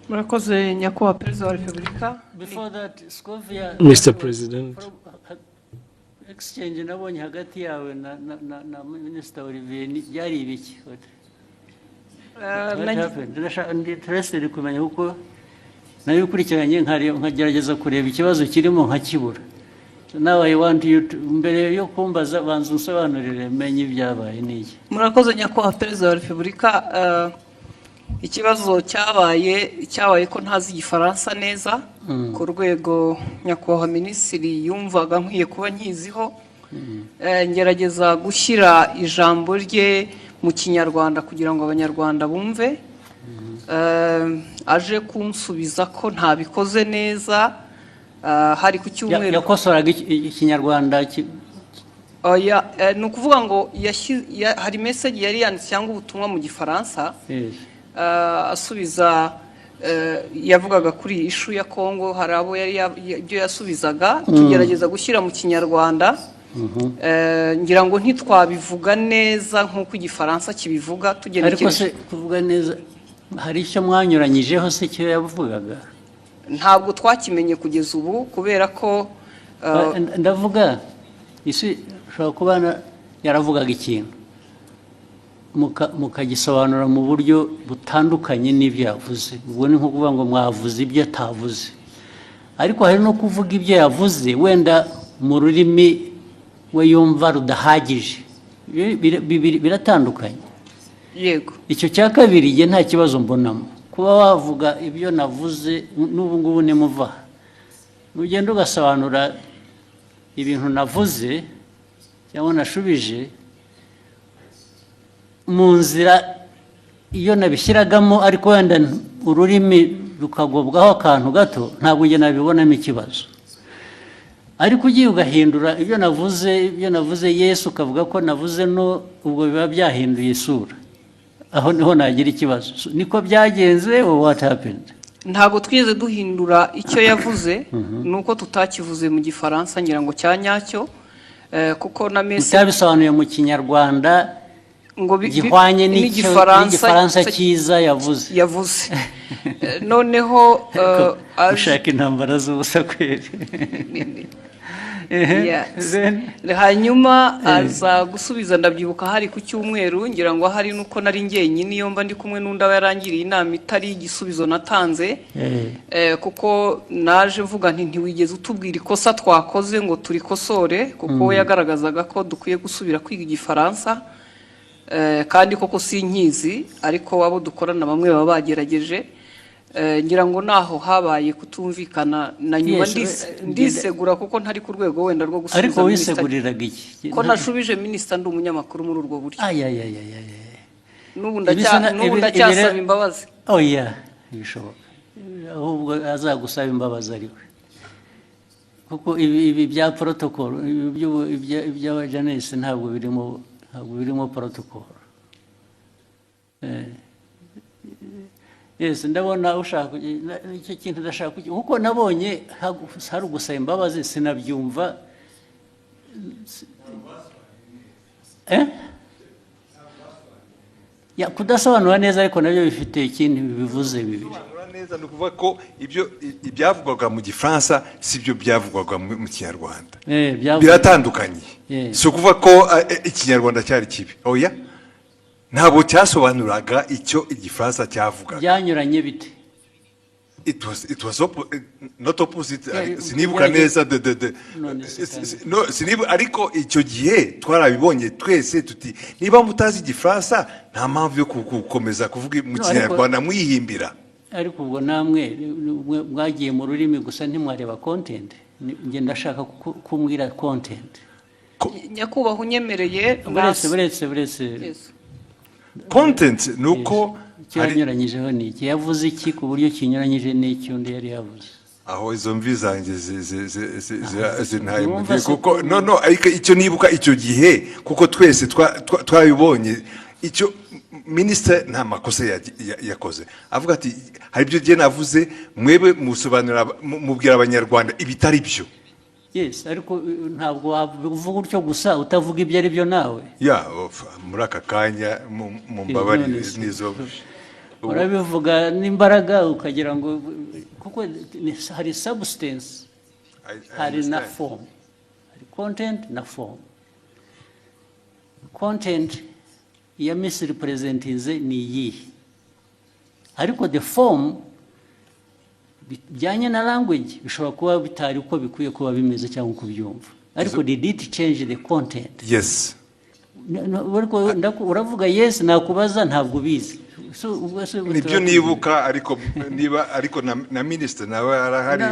Murakoze nyakubahwa Perezida wa Repubulika. Before that, Scovia, Mr. President. Exchange nabonye hagati yawe na Minister Olivier byari ibiki? What happened? Interested kumenya uko nayo ukurikiranye nkagerageza kureba ikibazo kirimo nkakibura. Now I want you to mbere yo kumbaza banza unsobanurire menye ibyabaye niki. Murakoze nyakubahwa Perezida wa Repubulika. Ikibazo cyabaye ko ntazi igifaransa neza ku rwego nyakubahwa Minisitiri yumvaga nkwiye kuba nkiziho. Ngerageza gushyira ijambo rye mu Kinyarwanda kugira ngo Abanyarwanda bumve. Aje kunsubiza ko ntabikoze neza. Hari ku cyumweru yakosoraga Ikinyarwanda ni ukuvuga ngo hari message yari yanditse cyangwa ubutumwa mu Gifaransa. Asubiza yavugaga kuri ishu ya Kongo, hari abo yari ibyo yasubizaga tugerageza gushyira mu Kinyarwanda. Ngira ngo ntitwabivuga neza nk'uko Igifaransa kibivuga tugenekereje. Ariko se kuvuga neza hari icyo mwanyuranyijeho se cyo yavugaga? Ntabwo twakimenye kugeza ubu kubera ko ndavuga isi ushobora kubana yaravugaga ikintu mukagisobanura mu buryo butandukanye n'ibyo yavuze. Ubwo ni nko kuvuga ngo mwavuze ibyo atavuze, ariko hari no kuvuga ibyo yavuze wenda mu rurimi we yumva rudahagije. Biratandukanye. Yego, icyo cya kabiri igihe nta kibazo mbonamo kuba wavuga ibyo navuze. N'ubu ngubu nimuva ugenda ugasobanura ibintu navuze cyangwa nashubije mu nzira iyo nabishyiragamo, ariko wenda ururimi rukagobwaho akantu gato, ntabwo ujye nabibonamo ikibazo. Ariko ugiye ugahindura ibyo navuze Yesu ukavuga ko navuze no, ubwo biba byahinduye isura. Aho niho nagira ikibazo. Niko byagenze or what happened? ntabwo twigeze duhindura icyo yavuze, nuko tutakivuze mu Gifaransa ngira ngo cyanyacyo, kuko na message utabisobanuye mu Kinyarwanda ngo gihwanye n'Igifaransa cyiza yavuze. Noneho ushaka intambara z'ubusa kweri. hanyuma aza gusubiza, ndabyibuka hari ku cyumweru, ngira ngo hari nuko nari njyenyine iyo mba ndi kumwe n'undi aba yarangiriye inama itari igisubizo natanze. Kuko naje mvuga nti ntiwigeze utubwira ikosa twakoze ngo turikosore, kuko we yagaragazaga ko dukwiye gusubira kwiga Igifaransa. Kandi koko sinkizi, ariko abo dukorana bamwe baba bagerageje. Ngira ngo naho habaye kutumvikana na nyuma ndisegura kuko ntari ku rwego wenda rwo gusubiza. Ariko wiseguriraga iki? Ko nashubije Minisita ndi umunyamakuru muri urwo buryo. N'ubu ndacyasaba imbabazi. Oya, bishoboka. Ahubwo azagusaba imbabazi ariwe. Kuko ibi bya protocol, ibya Janesse ntabwo birimo protocol. Yes, ndabona ushaka icyo kintu ndashaka kuko nabonye hari ugusaba imbabazi sinabyumva. Kudasobanura neza ariko nabyo bifite ikindi bivuze bibiri. Neza ni ukuvuga ko ibyavugwaga mu Gifaransa sibyo byavugwaga mu Kinyarwanda. Biratandukanye. Si ukuvuga ko Ikinyarwanda cyari kibi. Oya, ntabwo cyasobanuraga icyo Igifaransa cyavugaga. Byanyuranye bite? It was not opposite. Sinibuka neza ariko icyo gihe twarabibonye twese tuti niba mutazi Igifaransa nta mpamvu yo gukomeza kuvuga mu Kinyarwanda mwihimbira. Ariko ubwo namwe mwagiye mu rurimi gusa ntimwareba content. Nge ndashaka kumbwira content. Nyakubahwa unyemereye buretse content nuko cyanyuranyijeho niki yavuze iki ku buryo kinyuranyije n'icyo undi yari yavuze. Aho izo mvi zanjye zintaye mu gihe kuko no ariko icyo nibuka icyo gihe kuko twese twabibonye icyo Minisitiri nta makosa yakoze. Avuga ati hari ibyo gihe navuze mwebwe musobanura mubwira Abanyarwanda ibitari byo. Yes, ariko ntabwo wavuga utyo gusa utavuga ibyo ari byo nawe. Muri aka kanya mu mbabari nizo. urabivuga n'imbaraga ukagira ngo kuko hari substance hari na form, hari content na form. Content ya misrepresentinze ni iyihe, ariko the form bijyanye na language bishobora kuba bitari uko bikwiye kuba bimeze cyangwa uko byumva, ariko did it change the content? Yes. Uravuga yes, nakubaza ntabwo bizi. Nibyo nibuka, ariko na minister nawe arahari.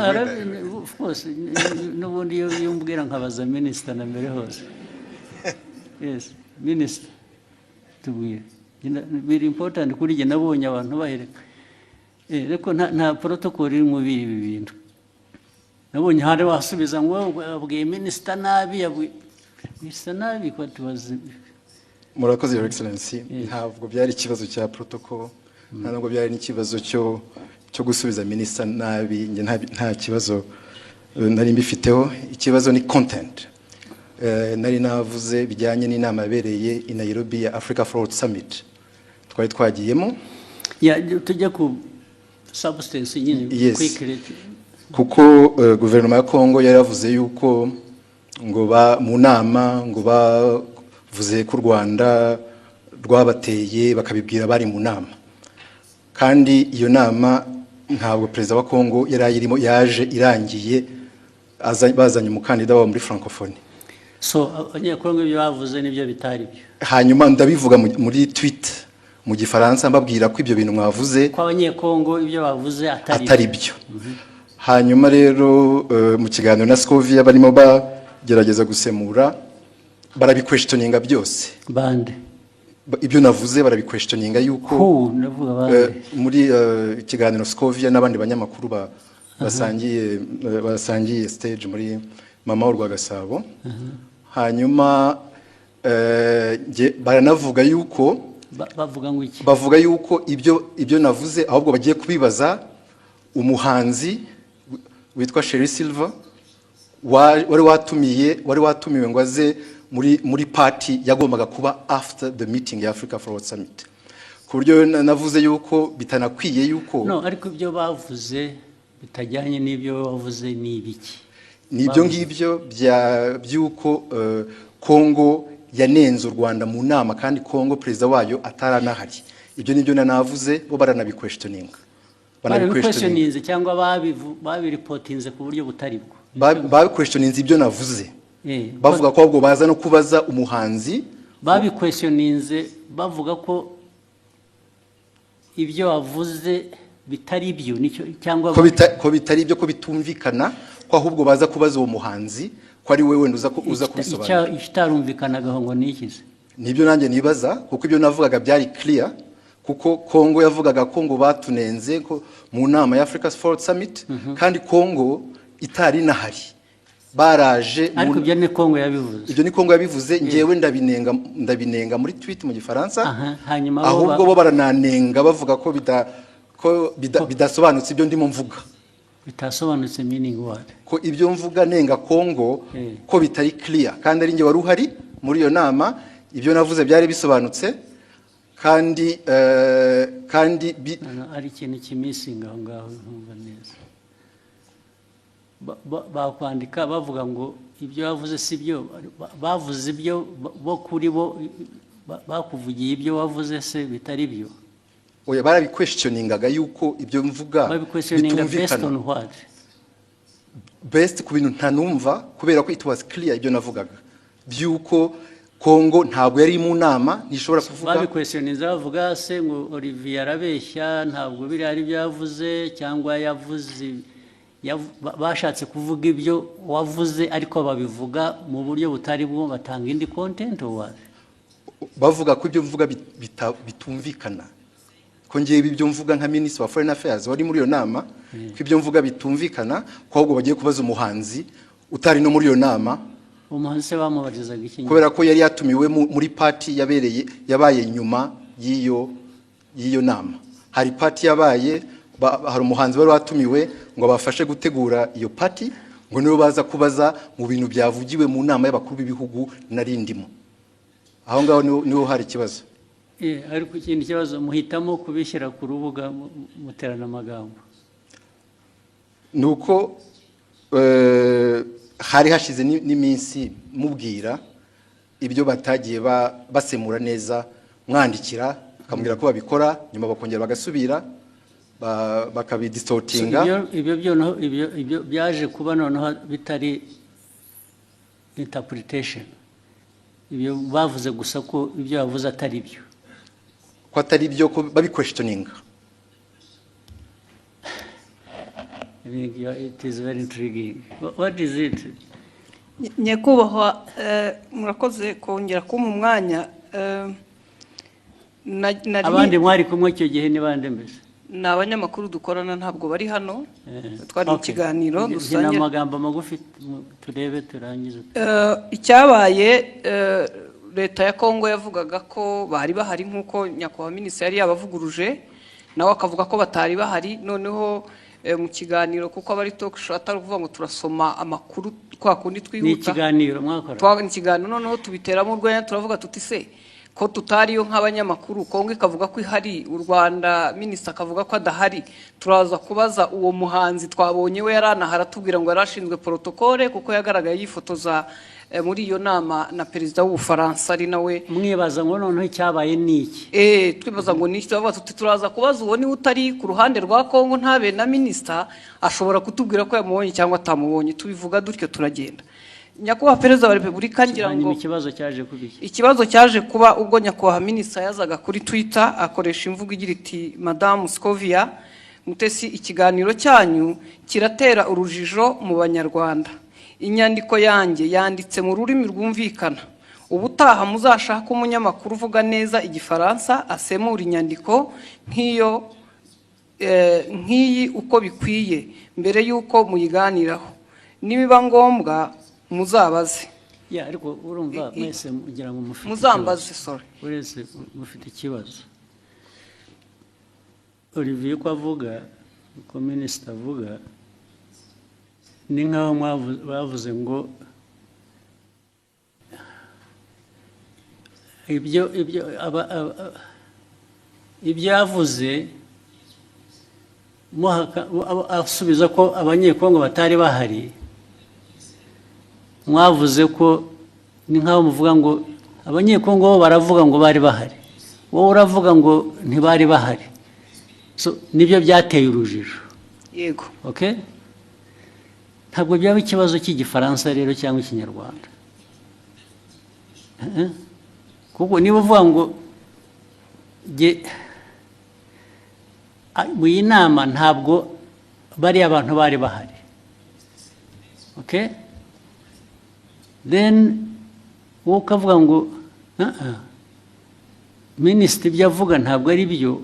Of course, n'ubundi iyo mbwira nkabaza minister na mbere hose. Yes, minister tubwire. Very important kuri jye nabonye abantu bahereka. Ariko nta protocol iri mu bibi bintu. Nabonye hari wasubiza ngo abwiye minister nabi, minister nabi ko tubaze. Murakoze, Your Excellency. Ntabwo byari ikibazo cya protocol, ntabwo byari n'ikibazo cyo gusubiza minister nabi. Nge nta kibazo nari mbifiteho. Ikibazo ni content. Nari navuze bijyanye n'inama yabereye i Nairobi ya Africa Forward Summit twari twagiyemo. Tujya ku substance nyine quickly. Kuko guverinoma ya Kongo yaravuze yuko ngo mu nama ngo bavuze ko u Rwanda rwabateye bakabibwira bari mu nama, kandi iyo nama ntabwo perezida wa Kongo yari ayirimo, yaje irangiye bazanye umukandida wabo muri francophonie. So abanyekongo ibyo bavuze nibyo bitari byo. Hanyuma ndabivuga muri tweet mu gifaransa mbabwira ko ibyo bintu mwavuze ko abanyekongo ibyo bavuze atari byo. Hanyuma rero mu kiganiro na Scovia barimo bagerageza gusemura, barabiquestioninga byose. Bande ibyo navuze barabiquestioninga yuko muri ikiganiro Scovia n'abandi banyamakuru basangiye stage muri Mama w'u Rwagasabo. Hanyuma baranavuga yuko bavuga yuko ibyo navuze ahubwo bagiye kubibaza umuhanzi witwa Sherry Silver wari watumiwe ngo aze muri party yagombaga kuba after the meeting ya Africa Forward Summit. Ku buryo navuze yuko bitanakwiye yuko ariko ibyo bavuze bitajyanye n'ibyo bavuze ni ibiki? Nibyo ngibyo byuko Kongo yanenze u Rwanda mu nama, kandi Kongo perezida wayo ataranahari. Ibyo nibyo navuze, bo baranabiquestioninga. Barabiquestioninze cyangwa babiripotinze ku buryo butari bwo? Babiquestioninze ibyo navuze. Bavuga ko ahubwo baza no kubaza umuhanzi. Babiquestioninze bavuga ko ibyo wavuze bitari byo, cyangwa ko bitari byo, ko bitumvikana, ko ahubwo baza kubaza uwo muhanzi ko ari wewe uza kubisobanura. Ikitarumvikanaga ngo nikize? Nibyo nanjye nibaza, kuko ibyo navugaga byari clear, kuko Kongo yavugaga ko ngo batunenze ko mu nama ya Africa Forward Summit, kandi Kongo itari nahari. Baraje ariko ibyo ni Kongo yabivuze. Ibyo ni Kongo yabivuze, ngewe ndabinenga muri tweet mu gifaransa. Hanyuma ahubwo bo barananenga bavuga ko bidasobanutse ibyo ndimo mvuga. Bitasobanutse meaning what? Ko ibyo mvuga nenga Kongo ko bitari clear, kandi ari nge wari uhari muri iyo nama. Ibyo navuze byari bisobanutse, kandi ari ikintu kimisinga aho ngaho ntumva neza. Bakwandika bavuga ngo ibyo bavuze si byo, bavuze ibyo bo kuri bo, bakuvugiye ibyo wavuze se bitari byo. Oya, barabiquestioningaga yuko ibyo mvuga bitumvikana. Best ku bintu ntanumva, kubera ko it was clear ibyo navugaga byuko Kongo ntabwo yari mu nama, ntishobora kuvuga. Babiquestioninze bavuga se ngo Olivier arabeshya, ntabwo biri ari byavuze, cyangwa yavuze bashatse kuvuga ibyo wavuze ariko babivuga mu buryo butari bwo, batanga indi content or bavuga ko ibyo mvuga bitumvikana. Ko ngiye ibyo mvuga nka Minister wa Foreign Affairs wari muri iyo nama, ko ibyo mvuga bitumvikana, ko ahubwo bagiye kubaza umuhanzi utari no muri iyo nama. Umuhanzi bamubarizaga iki? Kubera ko yari yatumiwe muri party yabaye nyuma y'iyo nama. Hari party yabaye, hari umuhanzi wari watumiwe ngo bafashe gutegura iyo party, ngo nibo baza kubaza mu bintu byavugiwe mu nama y'abakuru b'ibihugu narindimo. Aho ngaho niho hari ikibazo. ariko ikindi kibazo muhitamo kubishyira ku rubuga muterana amagambo. nuko hari hashize n'iminsi mubwira ibyo batagiye basemura neza, mwandikira akamubwira ko babikora, nyuma bakongera bagasubira bakabidistortinga. Ibyo byaje kuba noneho bitari interpretation. Ibyo bavuze gusa ko ibyo bavuze atari byo. Ko atari byo, ko babi-questioning. It is very intriguing. What is it? Nyakubahwa, murakoze kongera kumpa umwanya. Abandi mwari kumwe icyo gihe ni bande mbese? Ni abanyamakuru dukorana, ntabwo bari hano. Twari mu kiganiro dusangira amagambo magufi turebe turangize. Icyabaye, leta ya Kongo yavugaga ko bari bahari nk'uko nyakubahwa minisitiri yari yabavuguruje, nawe akavuga ko batari bahari. Noneho mu kiganiro, kuko abari talk show atari kuvuga ngo turasoma amakuru kwa kundi twihuta. Ni ikiganiro mwakora? Ni ikiganiro, noneho tubiteramo urwenya, turavuga tuti se ko tutariyo nk'abanyamakuru, Kongo ikavuga ko ihari, u Rwanda minisitiri akavuga ko adahari, turaza kubaza uwo muhanzi twabonye we yaranahara tubwira ngo yarashinzwe protocole kuko yagaragaye yifotoza muri iyo nama na perezida w'Ubufaransa ari nawe. Mwibaza ngo noneho icyabaye niki? Twibaza ngo niki, turaza kubaza uwo ni utari ku ruhande rwa Kongo ntabe na minisitiri ashobora kutubwira ko yamubonye cyangwa atamubonye. Tubivuga dutyo turagenda. Nyakubahwa Perezida wa Repubulika, ngira ngo ikibazo cyaje kuba ubwo nyakubahwa minisitiri yazaga kuri Twitter akoresha imvugo igira iti Madame Scovia Mutesi, ikiganiro cyanyu kiratera urujijo mu Banyarwanda. Inyandiko yanjye yanditse mu rurimi rwumvikana. Ubutaha muzashaka umunyamakuru uvuga neza Igifaransa asemura inyandiko nk'iyi uko bikwiye mbere y'uko muyiganiraho. Nibiba ngombwa muzabaze. Ariko urumva mwese mugira ngo mufite muzambaze, sorry. Uretse mufite ikibazo. Olivier ko avuga, ko minisitiri avuga, ni nk'aho bavuze ngo ibyo yavuze asubiza ko abanyekongo batari bahari. Mwavuze ko ni nk'aho muvuga ngo abanyekongo bo baravuga ngo bari bahari, wowe uravuga ngo ntibari bahari. Nibyo byateye urujijo. Yego. Okay? Ntabwo byaba ikibazo cy'Igifaransa rero cyangwa Ikinyarwanda. Kuko niba uvuga ngo mu iyi nama ntabwo bari abantu bari bahari. Okay? Then wowe ukavuga ngo minisitiri ibyo avuga ntabwo ari byo,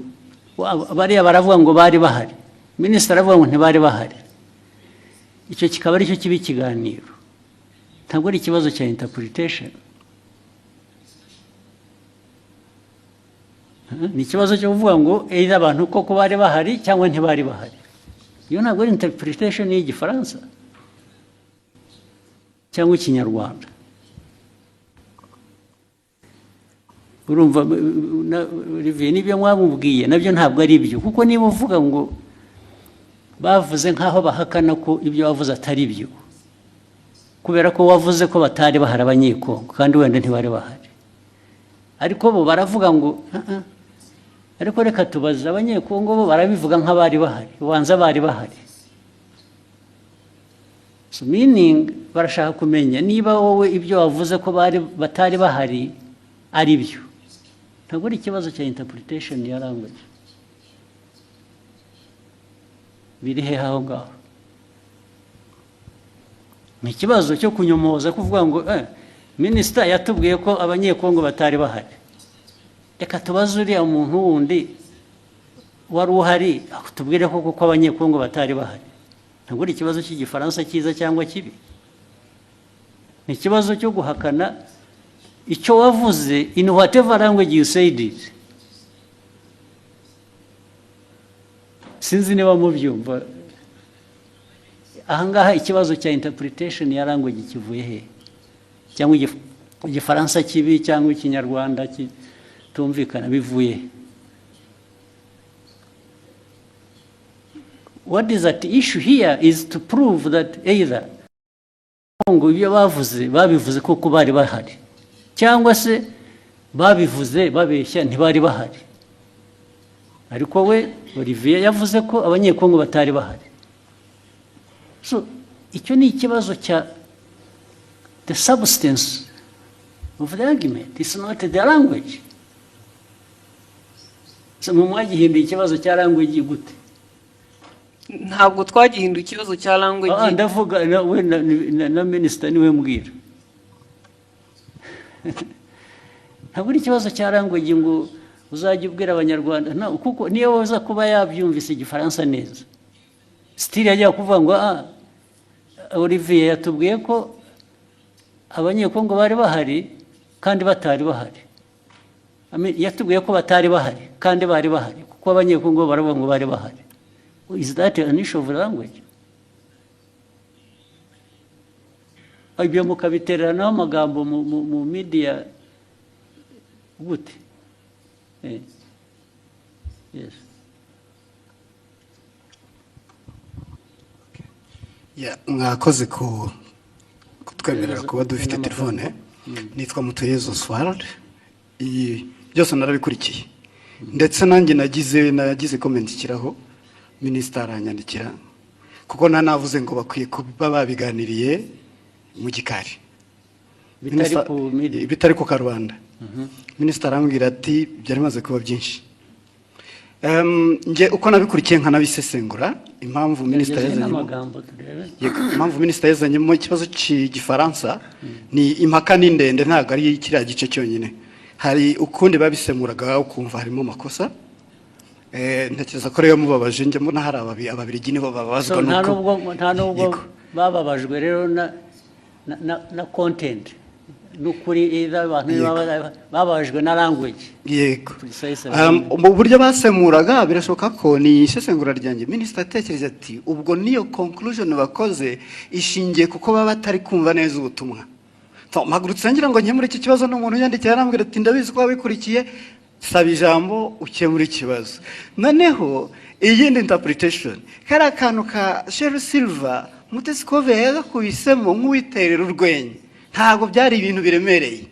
bariya baravuga ngo bari bahari, minisitiri aravuga ngo ntibari bahari. Icyo kikaba ari cyo kiba ikiganiro, ntabwo ari ikibazo cya interpretation. Ni ikibazo cyo kuvuga ngo either abantu koko bari bahari cyangwa ntibari bahari. Iyo ntabwo ari interpretation y'Igifaransa cyangwa Ikinyarwanda. Urumva n'ibyo mwamubwiye nabyo ntabwo ari byo, kuko niba uvuga ngo bavuze nk'aho bahakana ko ibyo wavuze atari byo, kubera ko wavuze ko batari bahari abanyekongo kandi wenda ntibari bahari, ariko bo baravuga ngo ariko reka tubaze abanyekongo bo barabivuga nk'abari bahari, ubanza bari bahari. So meaning barashaka kumenya niba wowe ibyo wavuze ko batari bahari ari byo. Ntabwo ari ikibazo cya interpretation ya language. Biri he aho ngaho? Ni ikibazo cyo kunyomoza kuvuga ngo minisitiri yatubwiye ko abanyekongo batari bahari. Reka tubaze uriya muntu wundi wari uhari tubwire ko kuko abanyekongo batari bahari. Ntabwo ari ikibazo cy'Igifaransa cyiza cyangwa kibi. Ni ikibazo cyo guhakana icyo wavuze in whatever language you said it. Sinzi niba mubyumva. Ahangaha ikibazo cya interpretation ya language kivuye he? Cyangwa Igifaransa kibi cyangwa Ikinyarwanda tumvikana bivuye. What is at issue here is to prove that either ngo ibyo babivuze koko bari bahari cyangwa se babivuze babeshya ntibari bahari. Ariko we Olivier yavuze ko abanyekongo batari bahari. So icyo ni ikibazo cya the substance of the argument, it's not the language. So mwagihinduye ikibazo cya language gute? Ntabwo twagihinduye ikibazo cya language. Ndavuga we na minister niwe mbwira. Ntabwo ari ikibazo cya language ngo uzajya ubwira abanyarwanda kuko niyo waza kuba yabyumvise igifaransa neza. Still yajya kuvuga ngo Olivier yatubwiye ko abanyekongo bari bahari kandi batari bahari. Yatubwiye ko batari bahari kandi bari bahari kuko abanyekongo baravuga ngo bari bahari. Is that an issue of language? Ibyo mukabiterana amagambo mu media gute? Yes. Mwakoze kutwemerera kuba dufite telefone. Nitwa Mutuyezu Oswald. Byose narabikurikiye. Ndetse nanjye nagize comment kiraho minister aranyandikira kuko nanavuze ngo bakwiye kuba babiganiriye mu gikari. Bitari ku Karubanda. Minister arambwira ati byari maze kuba byinshi. Nje uko nabikurikiye nkanabisesengura impamvu minister yazanye mu kibazo cy'igifaransa ni impaka n'indende ntago ari kiriya gice cyonyine. Hari ukundi babisemuraga ukumva harimo amakosa. Ntekereza ko rero mubabaje nje mbona hari ababirigi nibo babazwa nuko nta nubwo bababajwe rero na content n'ukuri abantu bababajwe na language. Yego. Mu buryo basemuraga birashoboka ko ni isesengura ryanjye minister atekereza ati ubwo niyo conclusion bakoze ishingiye kuko baba batari kumva neza ubutumwa. Mpagurutse ngira ngo nkemure iki kibazo n'umuntu yandikira arambwira ati ndabizi ko wabikurikiye saba ijambo ukemura ikibazo. Noneho iyindi interpretation kari akantu ka Sheryl Silver Mutesi Kove yagakubisemo nk'uwiterera urwenya ntabwo byari ibintu biremereye.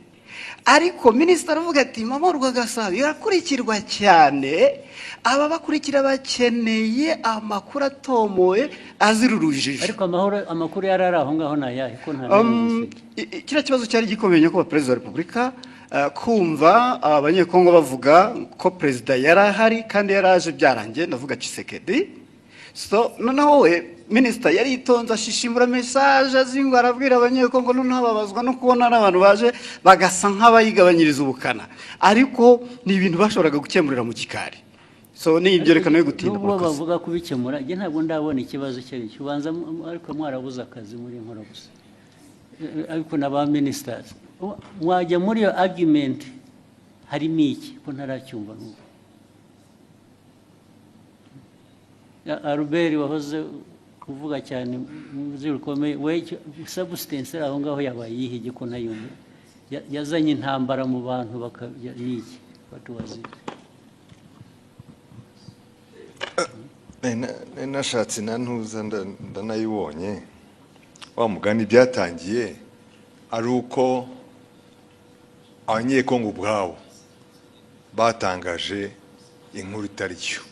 Ariko minister avuga ati Mama Rwagasabo irakurikirwa cyane aba bakurikira bakeneye amakuru atomoye azirurujije. Ariko amakuru yarari aho ngaho nayahe ko nta kira kibazo cyari gikomeye ko President wa Republika kumva abanyekongo bavuga ko president yarahari kandi yaraje byarangiye ndavuga Tshisekedi. So noneho we minister yari itonza shishimura message azingo arabwira abanyekongo noneho babazwa no kubona abantu baje bagasa nk'abayigabanyiriza ubukana ariko ni ibintu bashoboraga gukemurira mu gikari. So ni ibyo rekano yo gutinda ubwo bavuga kubikemura je ntabwo ndabona ikibazo cyo kibanza ariko mwarabuza akazi muri nkora gusa. Ariko naba ministers mwajya muri yo argument harimo iki ko ntaracyumva n'ubu. Albert wahoze kuvuga cyane muzirukomeye we substance aho ngaho yabaye yihige ko nayumva yazanye intambara mu bantu bakabiki batuwazi. Nashatse nantuza ndanayibonye wa mugani byatangiye ari uko abanyekongo ubwabo batangaje inkuru itari cyo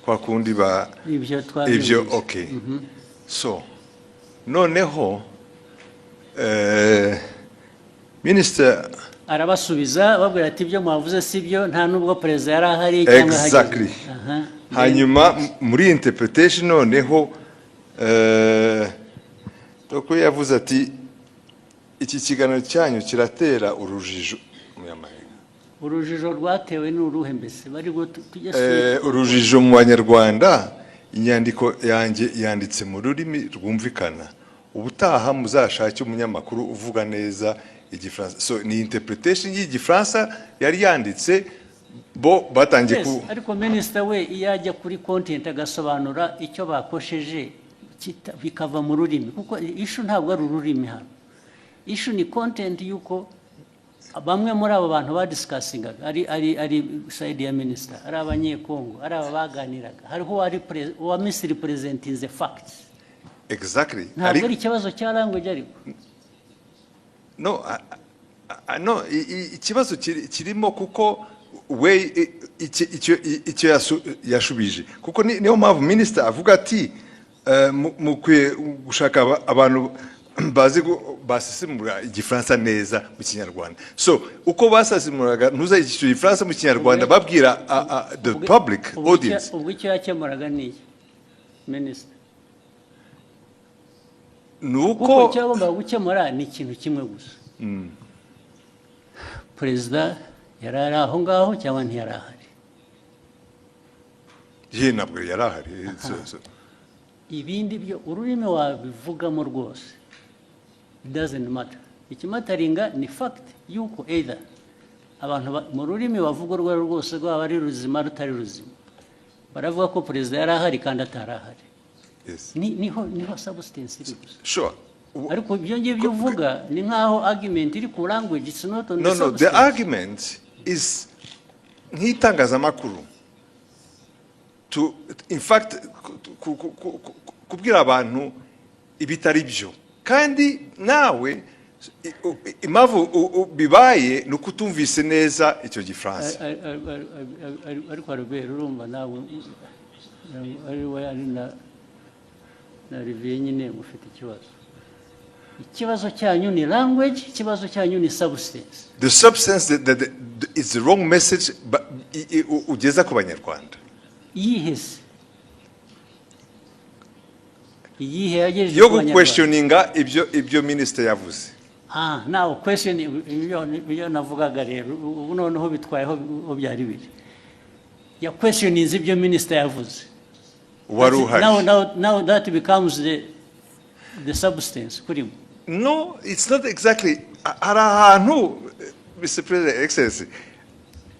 kwa kundi ibyo okay. So noneho minister arabasubiza babwira ati ibyo mwavuze sibyo nta nubwo president yari ahari cyangwa exactly. Hanyuma muri interpretation noneho doko yavuze ati iki kiganiro cyanyu kiratera urujijo urujijo rwatewe n'uruhe mbese bari urujijo mu Banyarwanda. Inyandiko yanjye yanditse mu rurimi rwumvikana ubutaha muzashake umunyamakuru uvuga neza igifaransa. So ni interpretation y'igifaransa yari yanditse bo batangiye ku ariko minister we iyajya kuri content agasobanura icyo bakosheje bikava mu rurimi kuko issue ntabwo ari ururimi hano. Issue ni content yuko bamwe muri abo bantu badisikasingaga ari side ya minisita, ari abanyekongo, ari aba baganiraga, hariho uwa misrepresenting facts. Exactly. Ntabwo ari ikibazo cya language ariko. No, no, ikibazo kirimo kuko we icyo yashubije kuko niyo mpamvu minister avuga ati mukwiye gushaka abantu bazi basesemura igifaransa neza mu kinyarwanda. So uko basesemuraga ntuza icyo gifaransa mu kinyarwanda babwira the public audience. Ubwo icyo yakemuraga ni minister nuko cyagomba gukemura ni ikintu kimwe gusa. Perezida yari ari aho ngaho cyangwa ntiyari ahari? ye nabwo yari ahari. Ibindi byo ururimi wabivugamo rwose, it doesn't matter. Ikimataringa ni fact yuko either abantu mu rurimi bavuga urwo rwose rwaba ari ruzima rutari ruzima, baravuga ko perezida yari ahari kandi atari ahari. Niho substance iri gusa. Sure. Ariko ibyo ngibyo uvuga ni nkaho argument iri ku language, it's not on the substance. No, the argument is nk'itangazamakuru to in fact kubwira abantu ibitari byo, kandi nawe impamvu bibaye ni ukutumvise neza icyo gifaransa. Ariko Albert urumva nawe na Olivier nyine mufite ikibazo cyanyu ni language, ikibazo cyanyu ni substance. The substance that is the wrong message ugeza ku banyarwanda. Yihese yagejeje yo questioninga ibyo minister yavuze. Now question ibyo navugaga rero ubu noneho bitwayeho byari biri ya questioning ibyo minister yavuze. Now that becomes the substance kurimo. No, it's not exactly. Mr. President, Excellency,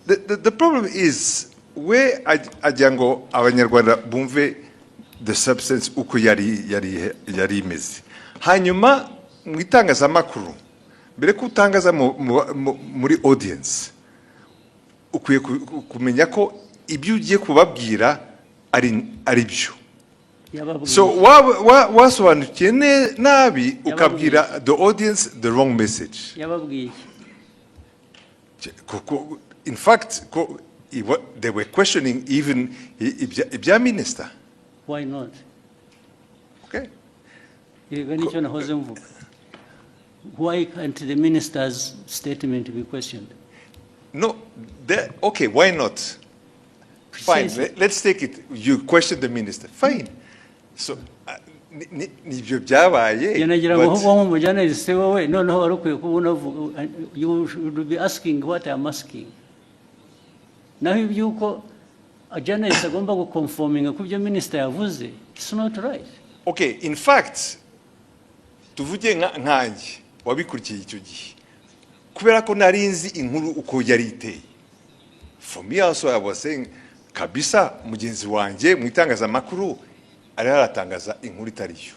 the problem is where ajango abanyarwanda bumve the substance uko yari imeze. Hanyuma mu itangazamakuru mbere ko utangaza muri audience ukwiye kumenya ko ibyo ugiye kubabwira ari byo. So wasobanukiye nabi ukabwira the audience the wrong message. Yababwiye. In fact, they were questioning even ibya minister. Why not? Okay. Why can't the minister's statement be questioned? No, okay, why not? Fine, let's take it. You question the minister. Fine. So, nibyo byabaye. Yanagira ngo ho mu journalist wowe noneho warukwiye kubona you should be asking what I'm asking. Naho ibyuko a journalist agomba guconforminga ku byo minister yavuze, it's not right. Okay, in fact, tuvuge nkanjye wabikurikiye icyo gihe kubera ko narinzi inkuru uko yari iteye. For me also I was saying kabisa mugenzi wanjye mu itangazamakuru ari aratangaza inkuru itariyo.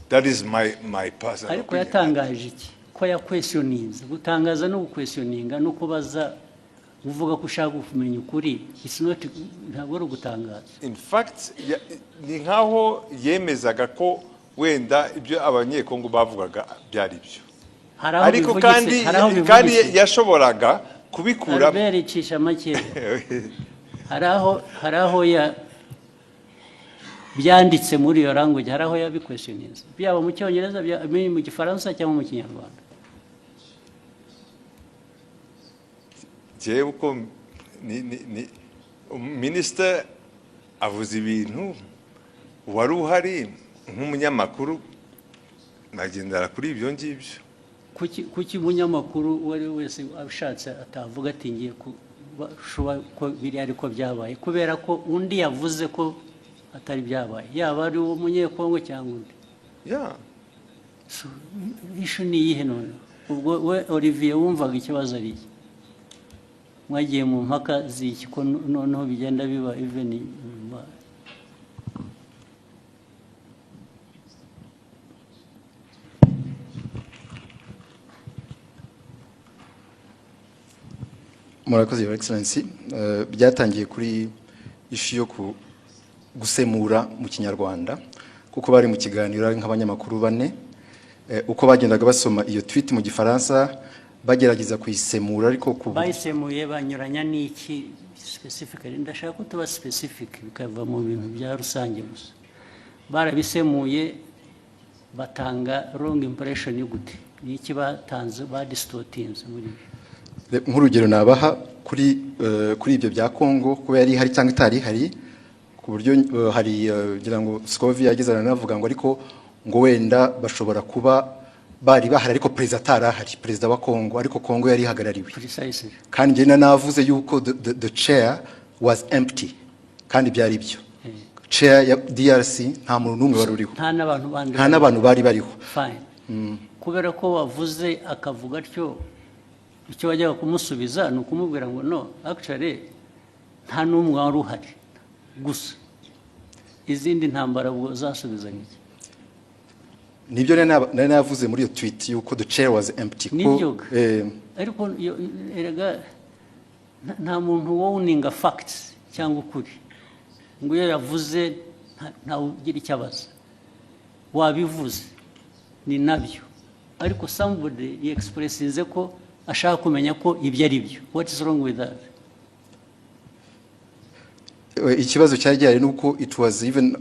That is my personal. Ariko yatangaje iki ko ya questionings gutangaza no questioninga no kubaza uvuga ko ushaka kumenya ukuri, it's not ntabwo ari gutangaza. In fact ni nkaho yemezaga ko wenda ibyo abanyekongo bavugaga byari byo. Ariko kandi yashoboraga kubikura bericisha make. haraho ya byanditse muri iyo language, haraho ya questionings byaba mu cyongereza mu gifaransa cyangwa mu kinyarwanda. Je uko ni minister avuze ibintu wari uhari nk'umunyamakuru nagendera kuri ibyo ngibyo. Kuki umunyamakuru wari wese abishatse atavuga ati ngiye ko biri ariko byabaye kubera ko undi yavuze ko atari byabaye, yaba ari umunyekongo cyangwa undi. So ishu ni yihe none? Ubwo we Olivier wumvaga ikibazo ari iki? Mwagiye mu mpaka z'iki ko noneho bigenda biba even murakoze your excellency. Byatangiye kuri ishu yo gusemura mu kinyarwanda kuko bari mu kiganiro nk'abanyamakuru bane uko bagendaga basoma iyo tweet mu gifaransa bagerageza kuyisemura ariko bayisemuye banyuranya n'iki specifically ndashaka ko tuba specific bikava mu bintu bya rusange gusa barabisemuye batanga wrong impression y'ugute n'iki batanze ba distortings muri nk'urugero nabaha kuri ibyo bya Kongo ko yari hari cyangwa itari hari ku buryo hari ngira ngo Scovia yagezana navuga ngo ariko ngo wenda bashobora kuba bari bahari ariko president atarahari president wa Kongo ariko Kongo yari hagarariwe kandi njye navuze yuko the chair was empty kandi byari byo chair ya DRC nta muntu numwe wari uriho nta n'abantu bari bariho fine kubera ko wavuze akavuga cyo icyo wajyaga kumusubiza ni ukumubwira ngo no actually nta n'umwe wari uhari gusa izindi ntambara ubwo zasubizanye iki nibyo nari navuze muri iyo tweet yuko the chair was empty ariko erega nta muntu owning facts cyangwa ukuri ngo iyo yavuze nta ugira icyo abaza wabivuze ni nabyo ariko somebody expressinze ko ashaka kumenya ko ibyo ari byo. What is wrong with that? Ikibazo cyari gihari nuko it was even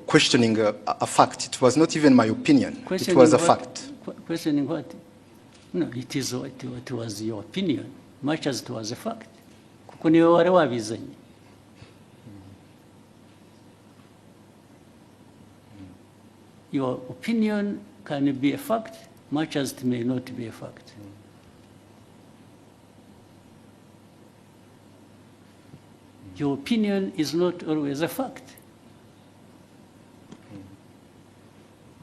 questioning a fact. It was not even my opinion. It was a fact. Questioning what? No, it was your opinion, much as it was a fact. Kuko niwe wari wabizanye. Your opinion can be a fact, much as it may not be a fact. Your opinion is not always a fact.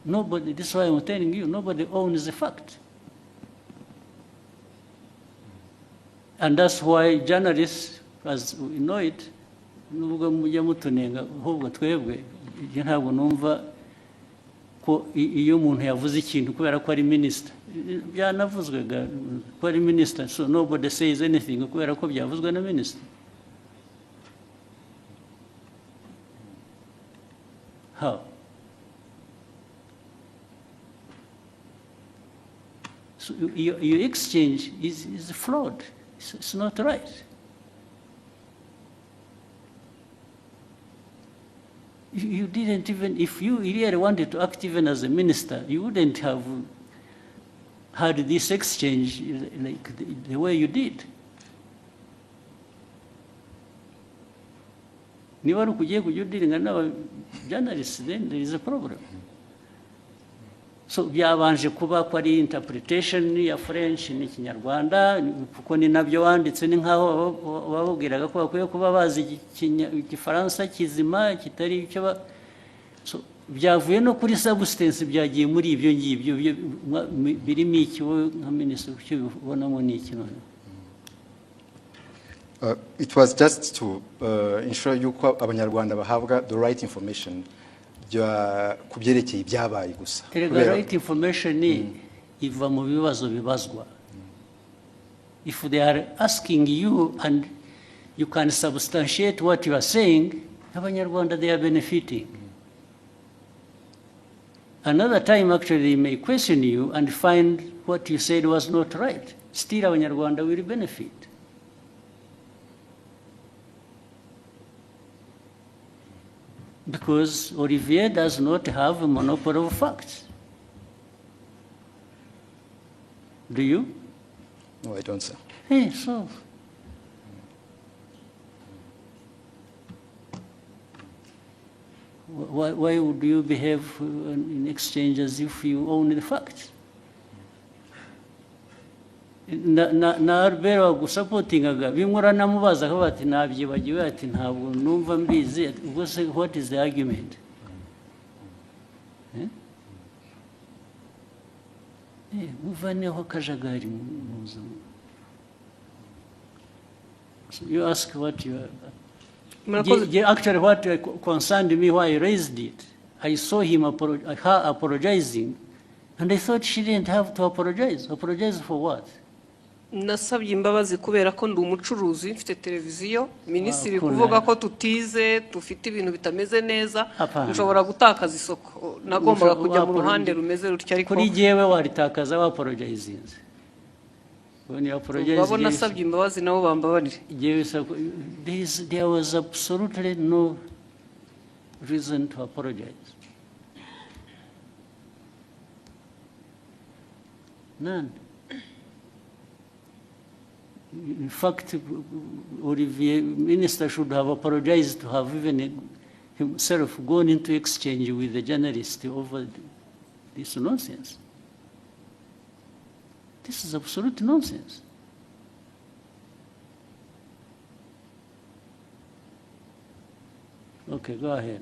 Nobody, this is why I'm telling you, nobody owns the fact. And that's why journalists, as we know it, nubwo mujya mutunenga ahubwo twebwe ntabwo numva ko iyo umuntu yavuze ikintu kubera ko ari minister byanavuzwe ko ari minister, so nobody says anything kubera ko byavuzwe na minister. How? So your exchange is flawed. It's not right. You didn't even, if you really wanted to act even as a minister, you wouldn't have had this exchange like the way you did. Niba ari ukugiye kujya udiringa n'aba journalists, then there is a problem. So byabanje kuba ko ari interpretation ya French n'ikinyarwanda kuko ni nabyo wanditse ni nkaho babubwiraga ko bakwiye kuba bazi igifaransa kizima kitari icyo so byavuye no kuri substance byagiye muri ibyo ngibyo birimo iki nka minister cyo bibonamo ni iki none. It was just to ensure yuko abanyarwanda bahabwa the right information kubyerekeye ibyabaye gusa. The right information iva mu bibazo bibazwa. If they are asking you and you can substantiate what you are saying, abanyarwanda they are benefiting. Another time actually they may question you and find what you said was not right. Still abanyarwanda will benefit. Because Olivier does not have a monopoly of facts. Do you? No, I don't, sir. Hey, so. Why would you behave in exchange as if you own the facts? Na Albert wagusapotingaga bimura namubaza ko bati nabyibagiwe ati ntabwo numva mbizi ubwo se what is the argument? Muvaneho kajagari muzo. So you ask what you are. Actually what concerned me why I raised it, I saw him her apologizing and I thought she didn't have to apologize. Apologize for what? nasabye imbabazi kubera ko ndi umucuruzi mfite televiziyo minisitiri Wakunda. kuvuga ko tutize dufite ibintu bitameze neza Hapana. nshobora gutakaza isoko nagombaga kujya mu Wakunda. ruhande rumeze rutya ariko kuri jyewe waritakaza waporojayizinze babo nasabye imbabazi nabo bambabarire there was absolutely no reason to apologize. None. In fact, Olivier, Minister should have apologized to have even himself gone into exchange with the journalist over this nonsense. This is absolute nonsense. Okay, go ahead.